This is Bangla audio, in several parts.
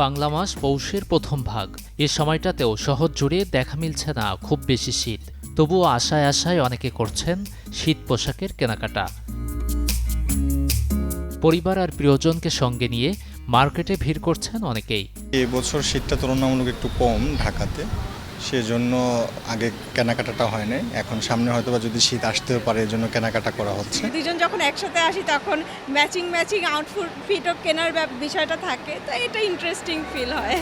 বাংলা মাস পৌষের প্রথম ভাগ। এ সময়টাতেও শহর জুড়ে দেখা মিলছে না খুব বেশি শীত। তবুও আশায় আশায় অনেকে করছেন শীত পোশাকের কেনাকাটা। পরিবার আর প্রিয়জনকে সঙ্গে নিয়ে মার্কেটে ভিড় করছেন অনেকেই। এই বছর শীতটা তুলনামূলক একটু কম ঢাকাতে, সেজন্য আগে কেনাকাটাটা হয় নাই। এখন সামনে হয়তোবা যদি শীত আসতেও পারে, এর জন্য কেনাকাটা করা হচ্ছে। দুজন যখন একসাথে আসি তখন ম্যাচিং আউটফিটও কেনার বিষয়টা থাকে, তো এটা ইন্টারেস্টিং ফিল হয়।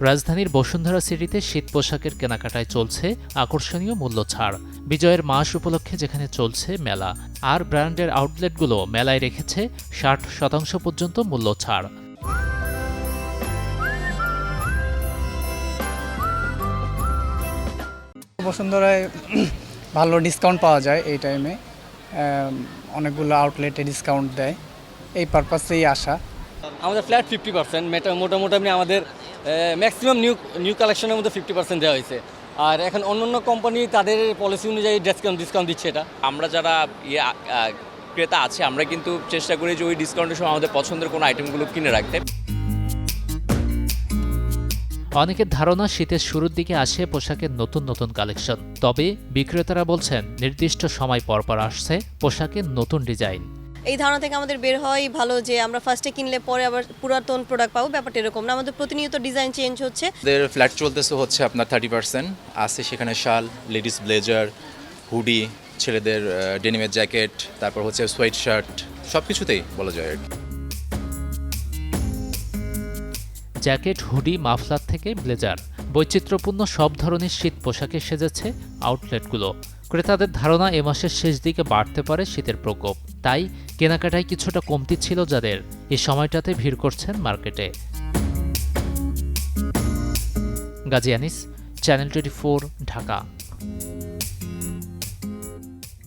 রাজধানীর বসুন্ধরা সিটিতে শীত পোশাকের কেনাকাটায় চলছে আকর্ষণীয় মূল্য ছাড়। বিজয়ের মাস উপলক্ষে যেখানে চলছে মেলা, আর ব্র্যান্ডের আউটলেটগুলো মেলায় রেখেছে 60% পর্যন্ত মূল্য ছাড়। বসুন্ধরায় ভালো ডিসকাউন্ট পাওয়া যায় এই টাইমে, অনেকগুলো আউটলেটে ডিসকাউন্ট দেয়, এই পারপাসেই আসা। আমাদের ফ্ল্যাট 50%, মোটামুটি আমাদের ম্যাক্সিমাম নিউ কালেকশনের মধ্যে 50% দেওয়া হয়েছে। আর এখন অন্যান্য কোম্পানি তাদের পলিসি অনুযায়ী ডিসকাউন্ট দিচ্ছে। এটা আমরা যারা ক্রেতা আছে, আমরা কিন্তু চেষ্টা করি যে ওই ডিসকাউন্টের সময় আমাদের পছন্দের কোনো আইটেমগুলো কিনে রাখতে। অনেকের ধারণা শীতের শুরুর দিকে আসে পোশাকের নতুন নতুন কালেকশন। তবে বিক্রেতারা বলছেন নির্দিষ্ট সময় পরপর আসছে পোশাকের নতুন ডিজাইন। এই ধারণা থেকে আমাদের বের হওয়াই ভালো যে আমরা ফার্স্টে কিনলে পরে আবার পুরাতন প্রোডাক্ট পাবো, ব্যাপারটা এরকম না। আমাদের প্রতিনিয়ত ডিজাইন চেঞ্জ হচ্ছে। আমাদের ফ্ল্যাট চলতেছে হচ্ছে আপনার 30% আছে, সেখানে শাল, লেডিস ব্লেজার, হুডি, ছেলেদের ডেনিমের জ্যাকেট, তারপর হচ্ছে সোয়েট শার্ট, সব কিছুতেই বলা যায় আর কি। জ্যাকেট, হুডি, মাফলার থেকে ব্লেজার, বৈচিত্র্যপূর্ণ সব ধরনের শীত পোশাকে সেজেছে আউটলেটগুলো। ক্রেতাদের ধারণা এ মাসের শেষ দিকে বাড়তে পারে শীতের প্রকোপ। তাই কেনাকাটায় কিছুটা কমতি ছিল যাদের, এই সময়টাতে ভিড় করছেন মার্কেটে। গাজী আনিস, চ্যানেল 24, ঢাকা।